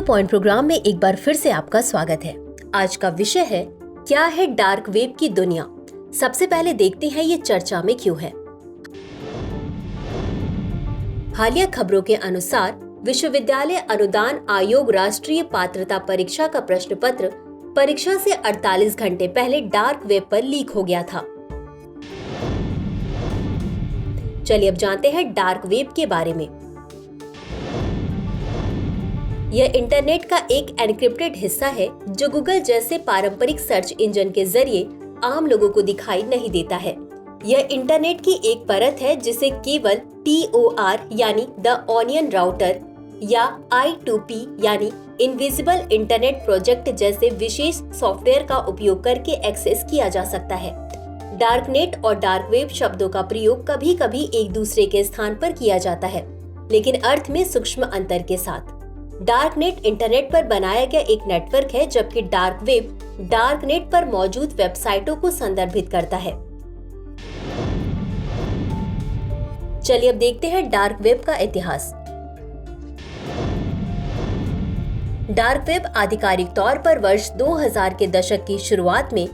Point programme में एक बार फिर से आपका स्वागत है। आज का विषय है क्या है डार्क वेब की दुनिया। सबसे पहले देखते हैं ये चर्चा में क्यों है। हालिया खबरों के अनुसार विश्वविद्यालय अनुदान आयोग राष्ट्रीय पात्रता परीक्षा का प्रश्न पत्र परीक्षा से 48 घंटे पहले डार्क वेब पर लीक हो गया था। चलिए अब जानते हैं डार्क वेब के बारे में। यह इंटरनेट का एक एन्क्रिप्टेड हिस्सा है जो गूगल जैसे पारंपरिक सर्च इंजन के जरिए आम लोगों को दिखाई नहीं देता है। यह इंटरनेट की एक परत है जिसे केवल TOR यानी द ऑनियन राउटर या I2P यानी इनविजिबल इंटरनेट प्रोजेक्ट जैसे विशेष सॉफ्टवेयर का उपयोग करके एक्सेस किया जा सकता है। डार्कनेट और डार्क वेब शब्दों का प्रयोग कभी कभी एक दूसरे के स्थान पर किया जाता है, लेकिन अर्थ में सूक्ष्म अंतर के साथ। डार्कनेट इंटरनेट पर बनाया गया एक नेटवर्क है, जबकि डार्क वेब डार्कनेट पर मौजूद वेबसाइटों को संदर्भित करता है। चलिए अब देखते हैं डार्क वेब का इतिहास। डार्क वेब आधिकारिक तौर पर वर्ष 2000 के दशक की शुरुआत में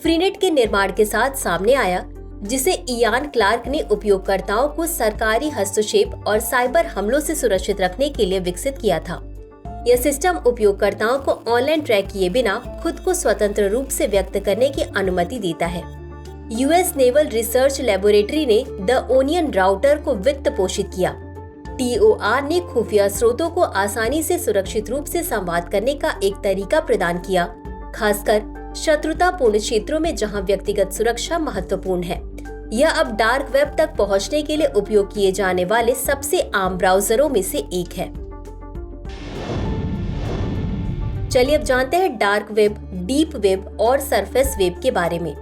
फ्रीनेट के निर्माण के साथ सामने आया, जिसे इयान क्लार्क ने उपयोगकर्ताओं को सरकारी हस्तक्षेप और साइबर हमलों से सुरक्षित रखने के लिए विकसित किया था। यह सिस्टम उपयोगकर्ताओं को ऑनलाइन ट्रैक किए बिना खुद को स्वतंत्र रूप से व्यक्त करने की अनुमति देता है। US नेवल रिसर्च लेबोरेटरी ने द ओनियन राउटर को वित्त पोषित किया। TOR ने खुफिया स्रोतों को आसानी से सुरक्षित रूप से संवाद करने का एक तरीका प्रदान किया, खासकर शत्रुतापूर्ण क्षेत्रों में जहां व्यक्तिगत सुरक्षा महत्वपूर्ण है। यह अब डार्क वेब तक पहुंचने के लिए उपयोग किए जाने वाले सबसे आम ब्राउजरों में से एक है। चलिए अब जानते हैं डार्क वेब, डीप वेब और सरफेस वेब के बारे में।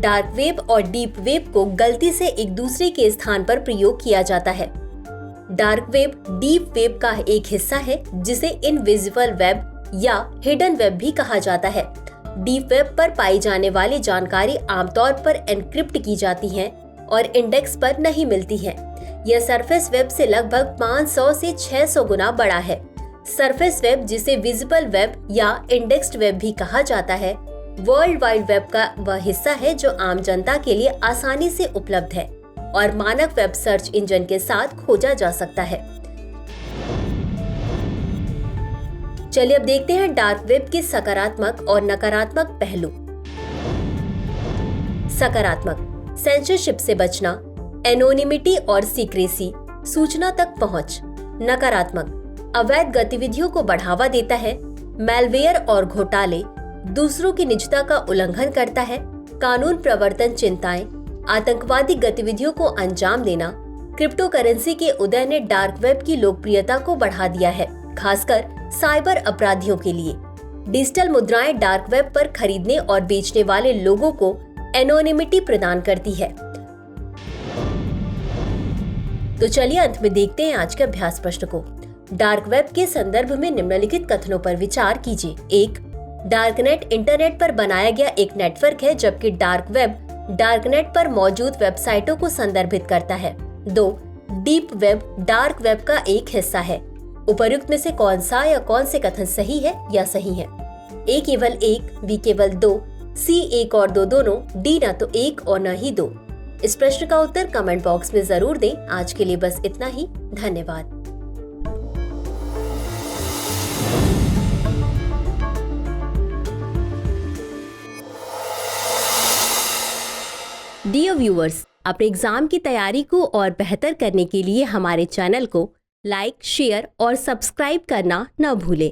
डार्क वेब और डीप वेब को गलती से एक दूसरे के स्थान पर प्रयोग किया जाता है। डार्क वेब डीप वेब का एक हिस्सा है जिसे इनविजिबल वेब या हिडन वेब भी कहा जाता है। डीप वेब पर पाई जाने वाली जानकारी आमतौर पर एन्क्रिप्ट की जाती है और इंडेक्स पर नहीं मिलती है। यह सरफेस वेब से लगभग 500 से 600 गुना बड़ा है। सरफेस वेब, जिसे विजिबल वेब या इंडेक्स्ड वेब भी कहा जाता है, वर्ल्ड वाइड वेब का वह हिस्सा है जो आम जनता के लिए आसानी से उपलब्ध है और मानक वेब सर्च इंजन के साथ खोजा जा सकता है। चलिए अब देखते हैं डार्क वेब के सकारात्मक और नकारात्मक पहलू। सकारात्मक: सेंसरशिप से बचना, एनोनिमिटी और सीक्रेसी, सूचना तक पहुंच। नकारात्मक: अवैध गतिविधियों को बढ़ावा देता है, मैलवेयर और घोटाले, दूसरों की निजता का उल्लंघन करता है, कानून प्रवर्तन चिंताएं, आतंकवादी गतिविधियों को अंजाम देना। क्रिप्टो करेंसी के उदय ने डार्क वेब की लोकप्रियता को बढ़ा दिया है, खासकर साइबर अपराधियों के लिए। डिजिटल मुद्राएं डार्क वेब पर खरीदने और बेचने वाले लोगों को एनोनिमिटी प्रदान करती है। तो चलिए अंत में देखते हैं आज के अभ्यास प्रश्न को। डार्क वेब के संदर्भ में निम्नलिखित कथनों पर विचार कीजिए। 1. डार्कनेट इंटरनेट पर बनाया गया एक नेटवर्क है, जबकि डार्क वेब डार्कनेट पर मौजूद वेबसाइटों को संदर्भित करता है। 2. डीप वेब डार्क वेब का एक हिस्सा है। उपर्युक्त में से कौन सा या कौन से कथन सही है या सही है? A केवल 1, B केवल 2, C 1 और 2 दोनों, D ना तो 1 और न ही 2। इस प्रश्न का उत्तर कमेंट बॉक्स में जरूर दें। आज के लिए बस इतना ही। धन्यवाद। डियर व्यूअर्स, अपने एग्जाम की तैयारी को और बेहतर करने के लिए हमारे चैनल को लाइक, शेयर और सब्सक्राइब करना न भूलें।